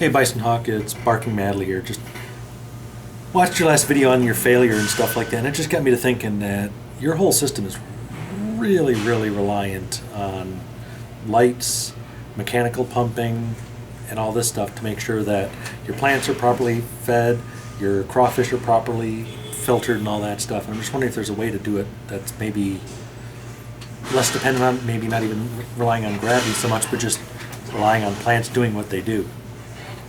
Hey Bisonhawk, it's Barking Madly here. Just watched your last video on your failure and stuff like that, and it just got me to thinking that your whole system is really reliant on lights, mechanical pumping, and all this stuff to make sure that your plants are properly fed, your crawfish are properly filtered and all that stuff. And I'm just wondering if there's a way to do it that's maybe less dependent on, maybe not even relying on gravity so much, but just relying on plants doing what they do.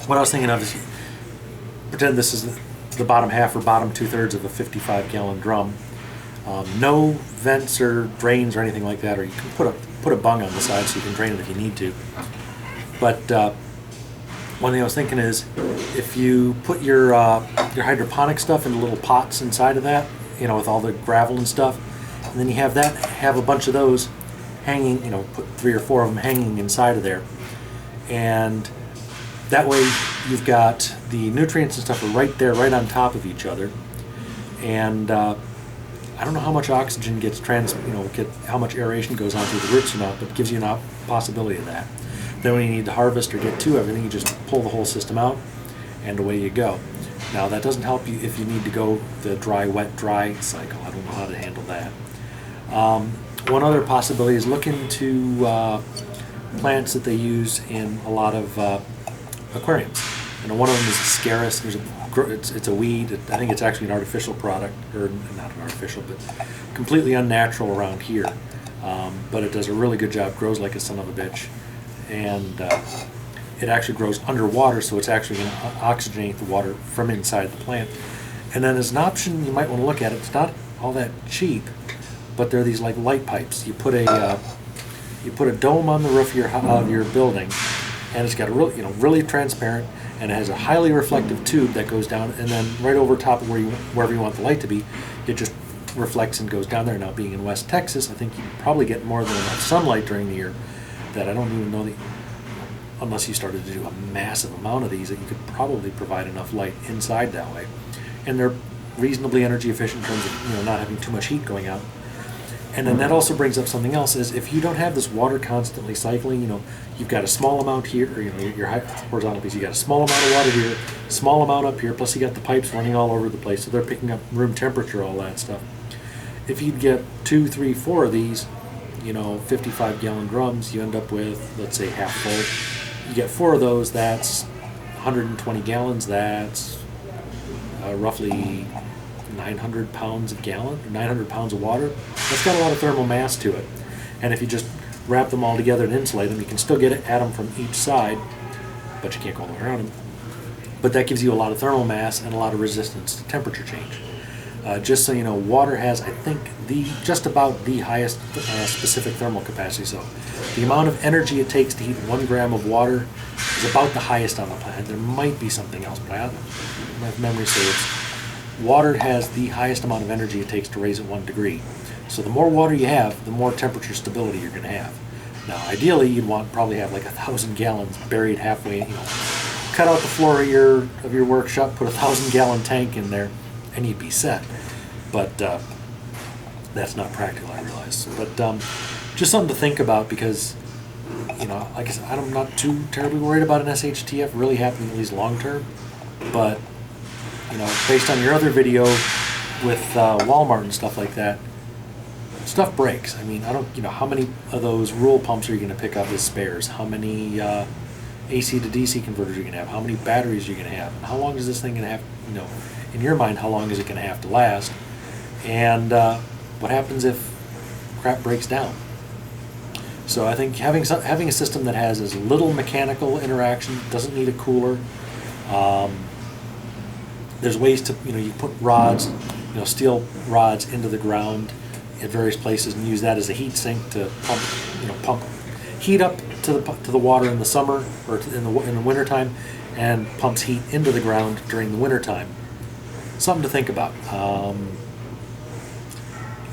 What I was thinking of is, pretend this is the bottom half or bottom 2/3 of a 55-gallon drum. No vents or drains or anything like that, or you can put a bung on the side so you can drain it if you need to. But one thing I was thinking is, if you put your hydroponic stuff into little pots inside of that, you know, with all the gravel and stuff, and then you have a bunch of those hanging, you know, put 3 or 4 of them hanging inside of there, and that way you've got the nutrients and stuff are right there, right on top of each other. And I don't know how much oxygen gets how much aeration goes on through the roots or not, but it gives you a possibility of that. Then when you need to harvest or get to everything, you just pull the whole system out and away you go. Now that doesn't help you if you need to go the dry, wet, dry cycle. I don't know how to handle that. One other possibility is look into plants that they use in a lot of aquariums. And one of them is scarus. It's a weed. I think it's actually an artificial product, or not an artificial, but completely unnatural around here. But it does a really good job. Grows like a son of a bitch, and it actually grows underwater, so it's actually going to oxygenate the water from inside the plant. And then as an option, you might want to look at it. It's not all that cheap, but they're these like light pipes. You put a dome on the roof of your building, and it's got a really transparent, and it has a highly reflective tube that goes down, and then right over top of wherever you want the light to be, it just reflects and goes down there. Now, being in West Texas, I think you probably get more than enough sunlight during the year that I don't even know unless you started to do a massive amount of these, that you could probably provide enough light inside that way. And they're reasonably energy efficient in terms of not having too much heat going out. And then that also brings up something else, is if you don't have this water constantly cycling, you've got a small amount here, or your horizontal piece, you got a small amount of water here, small amount up here, plus you got the pipes running all over the place, so they're picking up room temperature, all that stuff. If you get 2, 3, 4 of these, 55-gallon drums, you end up with, let's say, half full. You get 4 of those, that's 120 gallons, that's roughly 900 pounds of gallon, 900 pounds of water. That's got a lot of thermal mass to it. And if you just wrap them all together and insulate them, you can still get at them from each side, but you can't go all the way around them. But that gives you a lot of thermal mass and a lot of resistance to temperature change. Just so you know, water has, I think, just about the highest specific thermal capacity. So the amount of energy it takes to heat 1 gram of water is about the highest on the planet. There might be something else, but my memory says water has the highest amount of energy it takes to raise it 1 degree. So the more water you have, the more temperature stability you're going to have. Now, ideally, you'd probably have like 1,000 gallons buried halfway. Cut out the floor of your workshop, put a 1,000-gallon tank in there, and you'd be set. But that's not practical, I realize. But just something to think about, because like I said, I'm not too terribly worried about an SHTF really happening, at least long term. But based on your other video with Walmart and stuff like that, stuff breaks. I mean, I don't, how many of those Rule pumps are you going to pick up as spares? How many AC to DC converters are you going to have? How many batteries are you going to have? And how long is this thing going to have, in your mind, how long is it going to have to last? And what happens if crap breaks down? So I think having a system that has as little mechanical interaction, doesn't need a cooler. There's ways to, you put rods, steel rods into the ground at various places and use that as a heat sink to pump heat up to the water in the summer or in the wintertime, and pumps heat into the ground during the wintertime. Something to think about.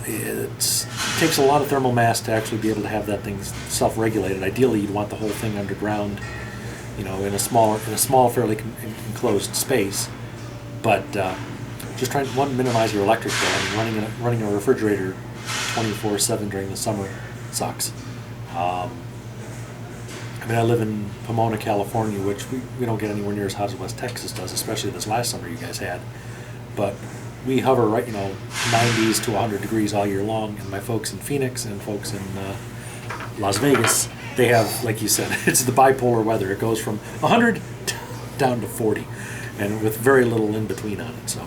It takes a lot of thermal mass to actually be able to have that thing self-regulated. Ideally, you'd want the whole thing underground, in a small, fairly enclosed space. But just trying to minimize your electric bill. I mean, running a refrigerator 24/7 during the summer sucks. I mean, I live in Pomona, California, which we don't get anywhere near as hot as West Texas does, especially this last summer you guys had. But we hover right, 90s to 100 degrees all year long. And my folks in Phoenix and folks in Las Vegas, they have, like you said, it's the bipolar weather. It goes from 100 down to 40, and with very little in between on it. So,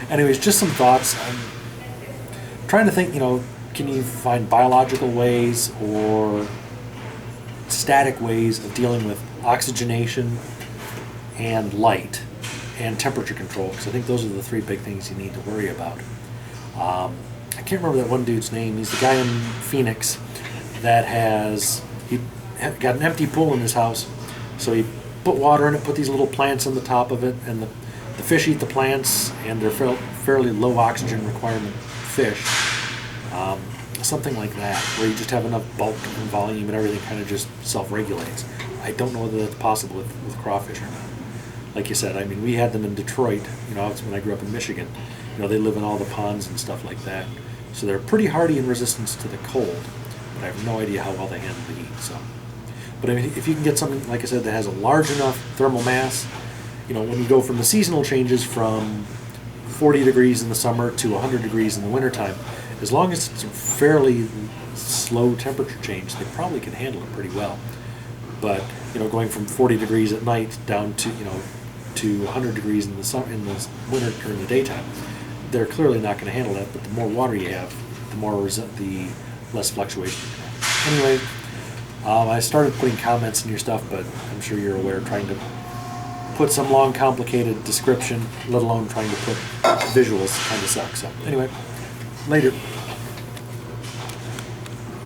anyways, just some thoughts. I'm trying to think, can you find biological ways or static ways of dealing with oxygenation and light and temperature control, because I think those are the three big things you need to worry about. I can't remember that one dude's name. He's the guy in Phoenix that he got an empty pool in his house, so he put water in it, put these little plants on the top of it, and the fish eat the plants, and they're fairly low oxygen requirement fish. Something like that, where you just have enough bulk and volume and everything kind of just self-regulates. I don't know whether that's possible with crawfish or not. Like you said, I mean, we had them in Detroit, it's when I grew up in Michigan. They live in all the ponds and stuff like that. So they're pretty hardy in resistance to the cold, but I have no idea how well they handle the heat. So, but I mean, if you can get something, like I said, that has a large enough thermal mass, when you go from the seasonal changes from 40 degrees in the summer to 100 degrees in the wintertime, as long as it's a fairly slow temperature change, they probably can handle it pretty well. But going from 40 degrees at night down to to 100 degrees in the summer, in the winter during the daytime, they're clearly not going to handle that. But the more water you have, the less fluctuation. Anyway, I started putting comments in your stuff, but I'm sure you're aware, trying to put some long, complicated description, let alone trying to put visuals, kind of sucks. So anyway. Later.